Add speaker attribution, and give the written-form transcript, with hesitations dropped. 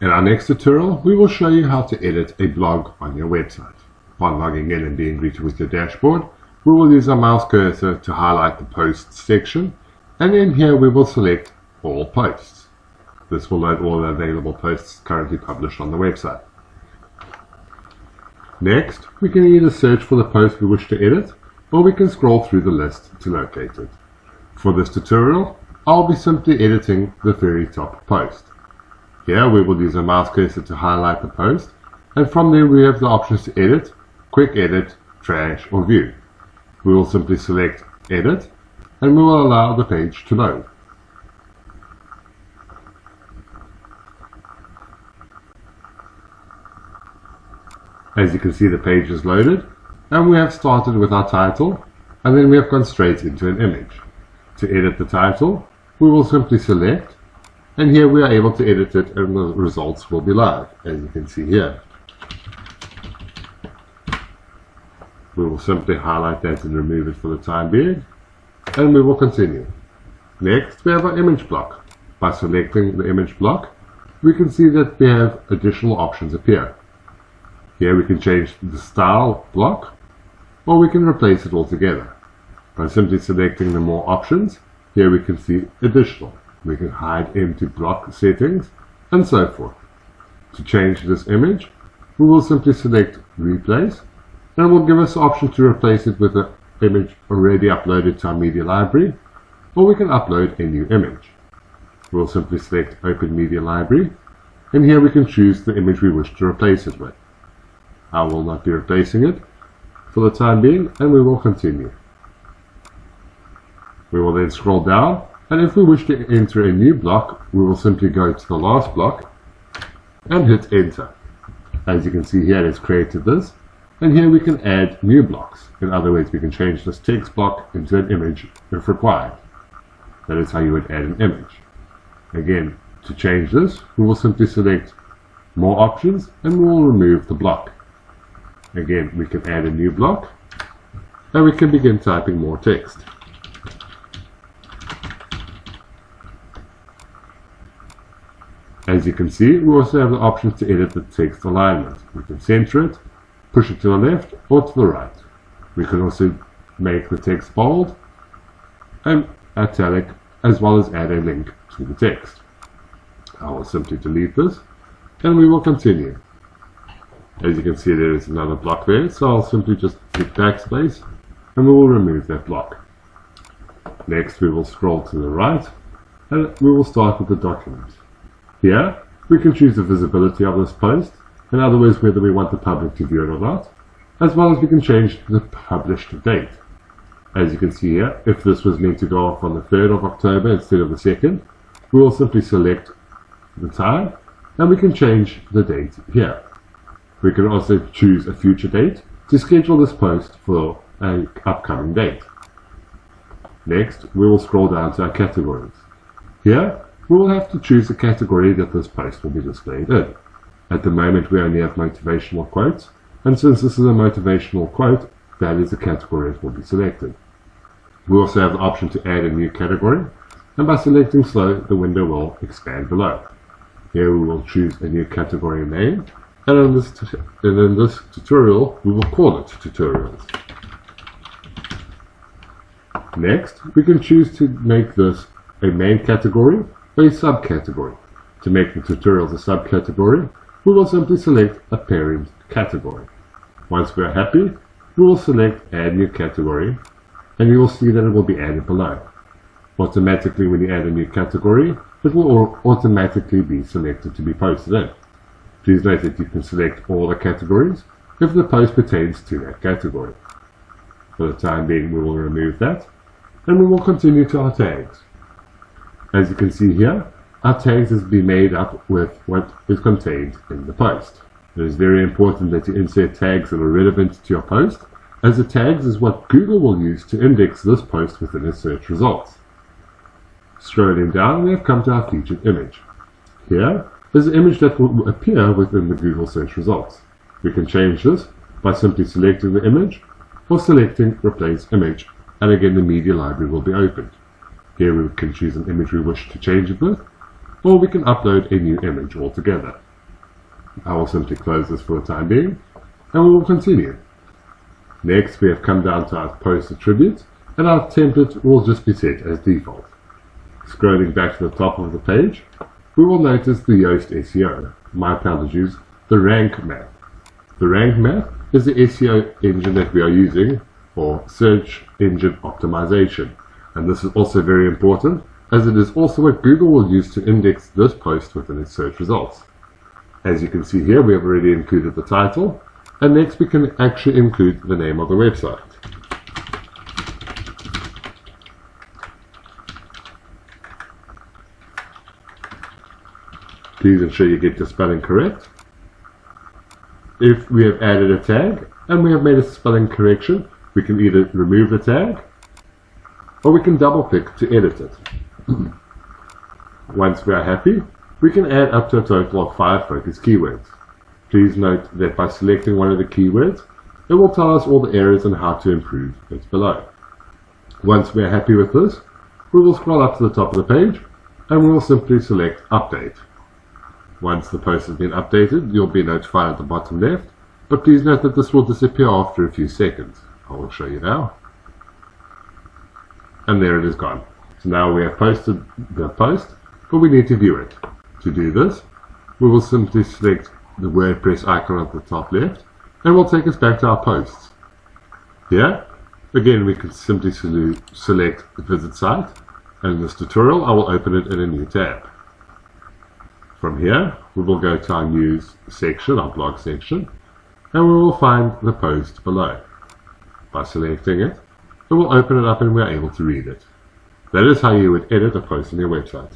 Speaker 1: In our next tutorial, we will show you how to edit a blog on your website. Upon logging in and being greeted with your dashboard, we will use our mouse cursor to highlight the Posts section, and in here we will select All Posts. This will load all the available posts currently published on the website. Next, we can either search for the post we wish to edit, or we can scroll through the list to locate it. For this tutorial, I'll be simply editing the very top post. Here we will use a mouse cursor to highlight the post, and from there we have the options to edit, quick edit, trash or view. We will simply select edit, and we will allow the page to load. As you can see, the page is loaded, and we have started with our title, and then we have gone straight into an image. To edit the title, we will simply select, and here we are able to edit it, and the results will be live, as you can see here. We will simply highlight that and remove it for the time being, and we will continue. Next, we have our image block. By selecting the image block, we can see that we have additional options appear. Here we can change the style block, or we can replace it altogether. By simply selecting the more options, here we can see additional. We can hide empty block settings, and so forth. To change this image, we will simply select Replace, and it will give us the option to replace it with an image already uploaded to our media library, or we can upload a new image. We will simply select Open Media Library, and here we can choose the image we wish to replace it with. I will not be replacing it for the time being, and we will continue. We will then scroll down, and if we wish to enter a new block, we will simply go to the last block and hit enter. As you can see here, it has created this, and here we can add new blocks. In other words, we can change this text block into an image if required. That is how you would add an image. Again, to change this, we will simply select more options, and we will remove the block. Again, we can add a new block, and we can begin typing more text. As you can see, we also have the option to edit the text alignment. We can center it, push it to the left or to the right. We can also make the text bold and italic, as well as add a link to the text. I will simply delete this, and we will continue. As you can see, there is another block there, so I'll simply just hit backspace, and we will remove that block. Next, we will scroll to the right, and we will start with the document. Here, we can choose the visibility of this post, in other words, whether we want the public to view it or not, as well as we can change the published date. As you can see here, if this was meant to go off on the 3rd of October instead of the 2nd, we will simply select the time, and we can change the date here. We can also choose a future date to schedule this post for an upcoming date. Next, we will scroll down to our categories. Here, we will have to choose a category that this post will be displayed in. At the moment, we only have motivational quotes, and since this is a motivational quote, that is the category that will be selected. We also have the option to add a new category, and by selecting so, the window will expand below. Here we will choose a new category name, and in this tutorial, we will call it Tutorials. Next, we can choose to make this a main category or a subcategory. To make the tutorials a subcategory, we will simply select a parent category. Once we are happy, we will select Add New Category, and you will see that it will be added below. Automatically, when you add a new category, it will automatically be selected to be posted in. Please note that you can select all the categories if the post pertains to that category. For the time being, we will remove that, and we will continue to our tags. As you can see here, our tags has been made up with what is contained in the post. It is very important that you insert tags that are relevant to your post, as the tags is what Google will use to index this post within its search results. Scrolling down, we have come to our featured image. Here is the image that will appear within the Google search results. We can change this by simply selecting the image or selecting Replace Image, and again the media library will be opened. Here we can choose an image we wish to change it with, or we can upload a new image altogether. I will simply close this for the time being, and we will continue. Next, we have come down to our post attribute, and our template will just be set as default. Scrolling back to the top of the page, we will notice the Yoast SEO. My account use the Rank Math. The Rank Math is the SEO engine that we are using for search engine optimization. And this is also very important, as it is also what Google will use to index this post within its search results. As you can see here, we have already included the title, and next we can actually include the name of the website. Please ensure you get your spelling correct. If we have added a tag and we have made a spelling correction, we can either remove the tag or we can double click to edit it. Once we are happy, we can add up to a total of 5 focus keywords. Please note that by selecting one of the keywords, it will tell us all the areas and how to improve it below. Once we are happy with this, we will scroll up to the top of the page and we will simply select Update. Once the post has been updated, you'll be notified at the bottom left, but please note that this will disappear after a few seconds. I will show you now. And there it is gone. So now we have posted the post, but we need to view it. To do this, we will simply select the WordPress icon at the top left, and will take us back to our posts. Here, again, we can simply select the Visit Site, and in this tutorial, I will open it in a new tab. From here, we will go to our News section, our blog section, and we will find the post below. By selecting it, it will open it up and we are able to read it. That is how you would edit a post on your website.